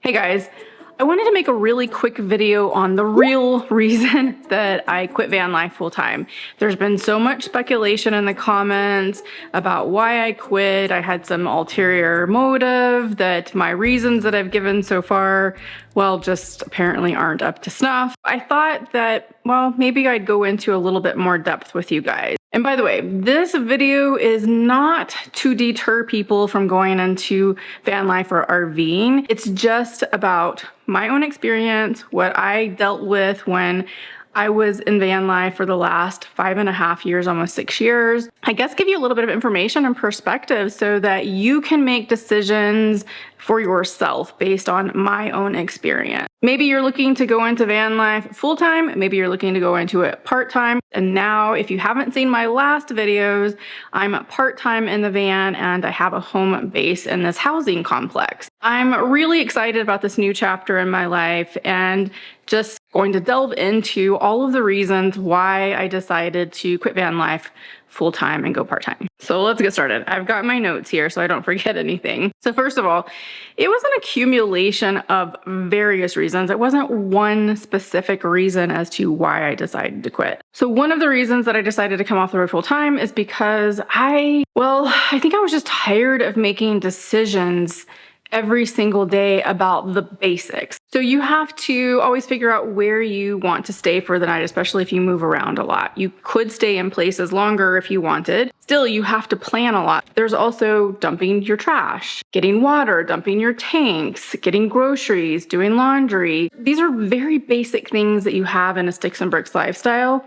Hey guys, I wanted to make a really quick video on the real reason that I quit van life full time. There's been so much speculation in the comments about why I quit. I had some ulterior motive, that my reasons that I've given so far, well, just apparently aren't up to snuff. I thought that, well, maybe I'd go into a little bit more depth with you guys. And by the way, this video is not to deter people from going into van life or RVing. It's just about my own experience, what I dealt with when I was in van life for the last 5.5 years, almost 6 years. I guess give you a little bit of information and perspective so that you can make decisions for yourself based on my own experience. Maybe you're looking to go into van life full-time, maybe you're looking to go into it part-time. And now, if you haven't seen my last videos, I'm part-time in the van and I have a home base in this housing complex. I'm really excited about this new chapter in my life and just going to delve into all of the reasons why I decided to quit van life full-time and go part-time. So let's get started. I've got my notes here so I don't forget anything. So first of all, it was an accumulation of various reasons. It wasn't one specific reason as to why I decided to quit. So one of the reasons that I decided to come off the road full-time is because I think I was just tired of making decisions every single day about the basics. So you have to always figure out where you want to stay for the night, especially if you move around a lot. You could stay in places longer if you wanted. Still, you have to plan a lot. There's also dumping your trash, getting water, dumping your tanks, getting groceries, doing laundry. These are very basic things that you have in a sticks and bricks lifestyle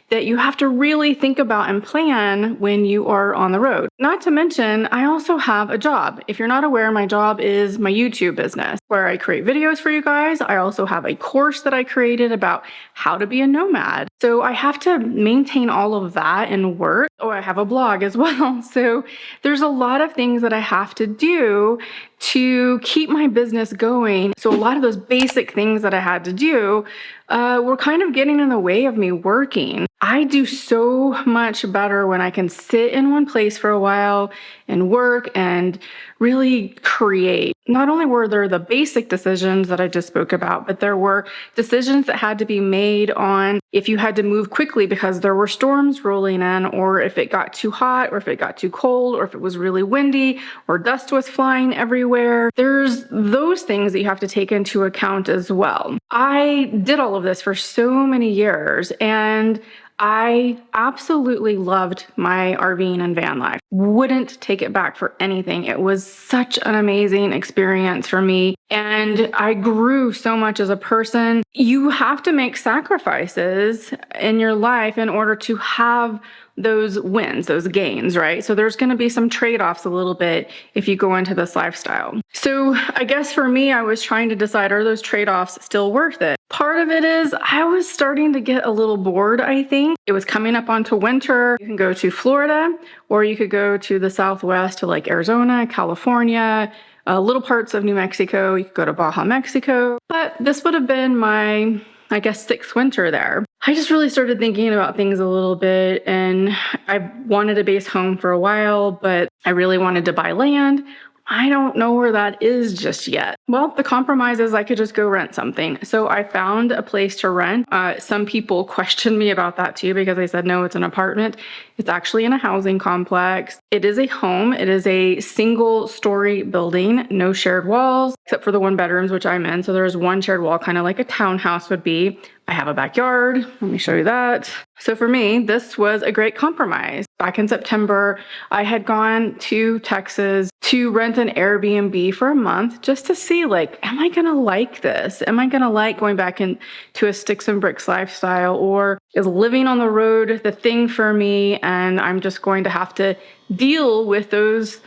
that you have to really think about and plan when you are on the road. Not to mention, I also have a job. If you're not aware, my job is my YouTube business, where I create videos for you guys. I also have a course that I created about how to be a nomad. So I have to maintain all of that and work. Oh, I have a blog as well. So there's a lot of things that I have to do to keep my business going. So a lot of those basic things that I had to do were kind of getting in the way of me working. I do so much better when I can sit in one place for a while and work and really create. Not only were there the basic decisions that I just spoke about, but there were decisions that had to be made on if you had to move quickly because there were storms rolling in, or if it got too hot, or if it got too cold, or if it was really windy, or dust was flying everywhere. There's those things that you have to take into account as well. I did all of this for so many years, and I absolutely loved my RVing and van life. Wouldn't take it back for anything. It was such an amazing experience for me, and I grew so much as a person. You have to make sacrifices in your life in order to have those wins, those gains, right? So there's going to be some trade-offs a little bit if you go into this lifestyle. So I guess for me, I was trying to decide, are those trade-offs still worth it? Part of it is I was starting to get a little bored, I think. It was coming up onto winter. You can go to Florida, or you could go to the Southwest to like Arizona, California, little parts of New Mexico. You could go to Baja, Mexico. But this would have been my, I guess, 6th winter there. I just really started thinking about things a little bit, and I wanted a base home for a while, but I really wanted to buy land. I don't know where that is just yet. Well, the compromise is I could just go rent something. So I found a place to rent. Some people questioned me about that too, because I said, no, it's an apartment. It's actually in a housing complex. It is a home. It is a single-story building, no shared walls, except for the 1 bedrooms, which I'm in. So there's one shared wall, kind of like a townhouse would be. I have a backyard. Let me show you that. So for me, this was a great compromise. Back in September, I had gone to Texas to rent an Airbnb for a month just to see, like, am I going to like this? Am I going to like going back into a sticks and bricks lifestyle, or is living on the road the thing for me? And I'm just going to have to deal with those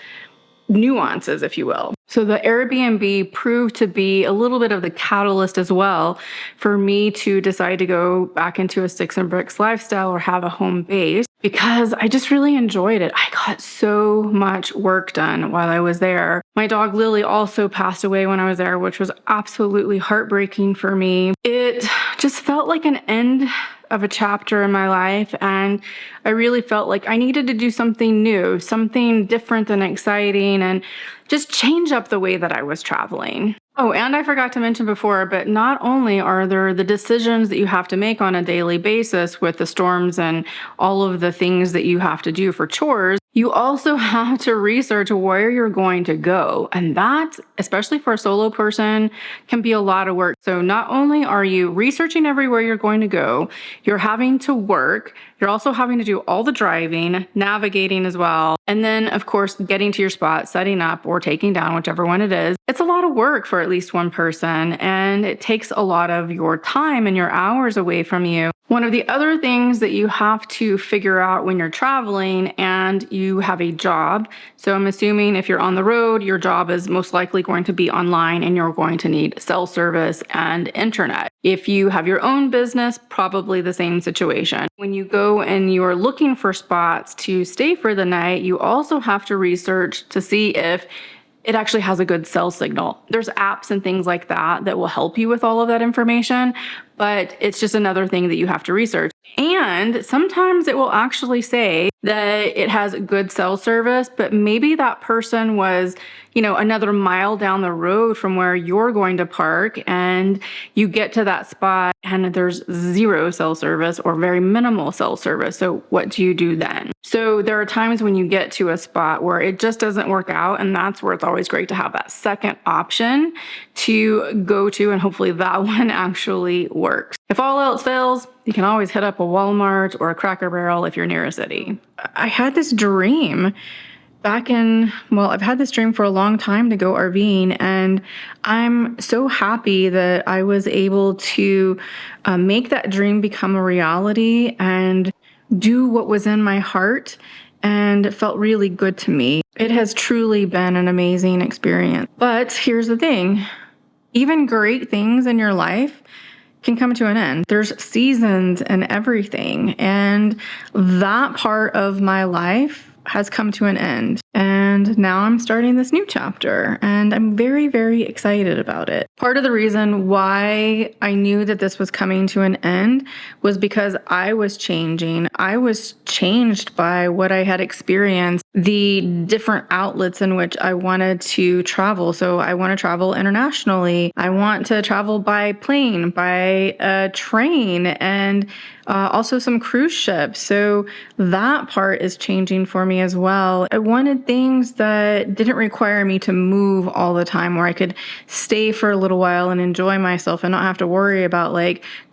nuances, if you will. So the Airbnb proved to be a little bit of the catalyst as well for me to decide to go back into a sticks and bricks lifestyle or have a home base, because I just really enjoyed it. I got so much work done while I was there. My dog Lily also passed away when I was there, which was absolutely heartbreaking for me. It just felt like an end of a chapter in my life, and I really felt like I needed to do something new, something different and exciting, and just change up the way that I was traveling. Oh, and I forgot to mention before, but not only are there the decisions that you have to make on a daily basis with the storms and all of the things that you have to do for chores, you also have to research where you're going to go. And that, especially for a solo person, can be a lot of work. So not only are you researching everywhere you're going to go, you're having to work, you're also having to do all the driving, navigating as well. And then, of course, getting to your spot, setting up or taking down, whichever one it is. It's a lot of work for at least one person, and it takes a lot of your time and your hours away from you. One of the other things that you have to figure out when you're traveling and you have a job, so I'm assuming if you're on the road, your job is most likely going to be online and you're going to need cell service and internet. If you have your own business, probably the same situation. When you go and you're looking for spots to stay for the night, you also have to research to see if it actually has a good cell signal. There's apps and things like that that will help you with all of that information, but it's just another thing that you have to research. And sometimes it will actually say that it has good cell service, but maybe that person was, another mile down the road from where you're going to park, and you get to that spot and there's zero cell service or very minimal cell service. So what do you do then? So there are times when you get to a spot where it just doesn't work out, and that's where it's always great to have that second option to go to, and hopefully that one actually works. If all else fails, you can always hit up a Walmart or a Cracker Barrel if you're near a city. I had this dream I've had this dream for a long time to go RVing, and I'm so happy that I was able to make that dream become a reality and do what was in my heart, and it felt really good to me. It has truly been an amazing experience. But here's the thing, even great things in your life can come to an end. There's seasons and everything, and that part of my life has come to an end. And now I'm starting this new chapter, and I'm very, very excited about it. Part of the reason why I knew that this was coming to an end was because I was changing. I was changed by what I had experienced, the different outlets in which I wanted to travel. So I want to travel internationally. I want to travel by plane, by train, and also some cruise ships. So that part is changing for me as well. I wanted things that didn't require me to move all the time, where I could stay for a little while and enjoy myself and not have to worry about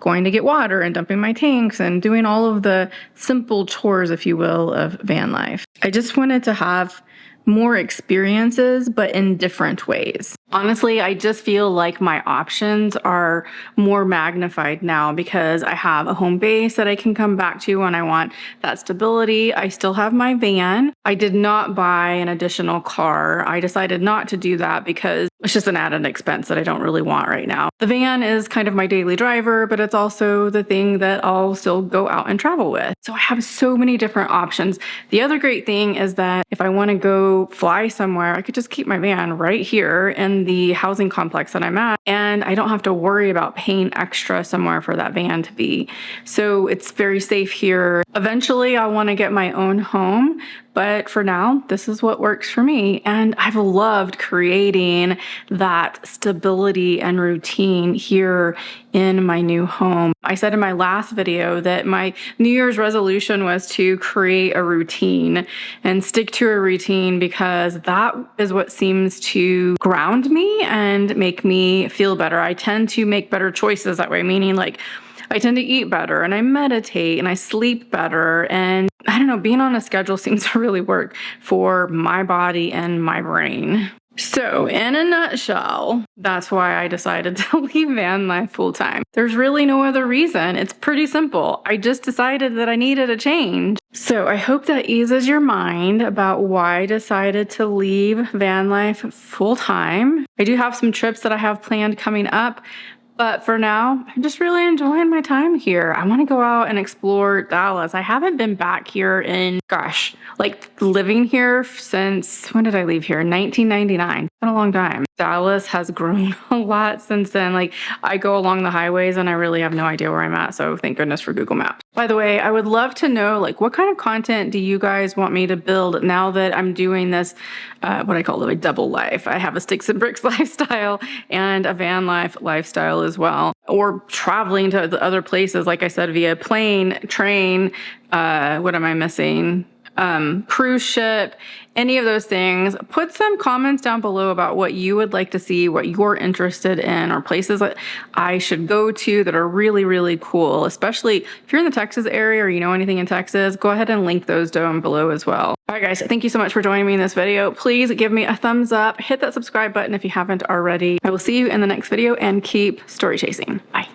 going to get water and dumping my tanks and doing all of the simple chores, if you will, of van life. I just wanted to have more experiences, but in different ways. Honestly, I just feel like my options are more magnified now because I have a home base that I can come back to when I want that stability. I still have my van. I did not buy an additional car. I decided not to do that because it's just an added expense that I don't really want right now. The van is kind of my daily driver, but it's also the thing that I'll still go out and travel with. So I have so many different options. The other great thing is that if I want to go fly somewhere, I could just keep my van right here in the housing complex that I'm at, and I don't have to worry about paying extra somewhere for that van to be. So it's very safe here. Eventually, I want to get my own home, but for now, this is what works for me. And I've loved creating that stability and routine here in my new home. I said in my last video that my New Year's resolution was to create a routine and stick to a routine because that is what seems to ground me and make me feel better. I tend to make better choices that way, meaning I tend to eat better and I meditate and I sleep better. And I don't know, being on a schedule seems to really work for my body and my brain. So in a nutshell, that's why I decided to leave van life full time. There's really no other reason. It's pretty simple. I just decided that I needed a change. So I hope that eases your mind about why I decided to leave van life full time. I do have some trips that I have planned coming up, But for now, I'm just really enjoying my time here. I want to go out and explore Dallas. I haven't been back here in, gosh, like living here since, when did I leave here? 1999. It's been a long time. Dallas has grown a lot since then. Like, I go along the highways and I really have no idea where I'm at. So thank goodness for Google Maps. By the way, I would love to know, like, what kind of content do you guys want me to build now that I'm doing this, what I call a double life? I have a sticks and bricks lifestyle and a van life lifestyle as well, or traveling to the other places, like I said, via plane, train, what am I missing? Cruise ship, any of those things. Put some comments down below about what you would like to see, what you're interested in, or places that I should go to that are really, really cool. Especially if you're in the Texas area or you know anything in Texas, go ahead and link those down below as well. All right, guys, thank you so much for joining me in this video. Please give me a thumbs up, hit that subscribe button if you haven't already. I will see you in the next video and keep story chasing. Bye.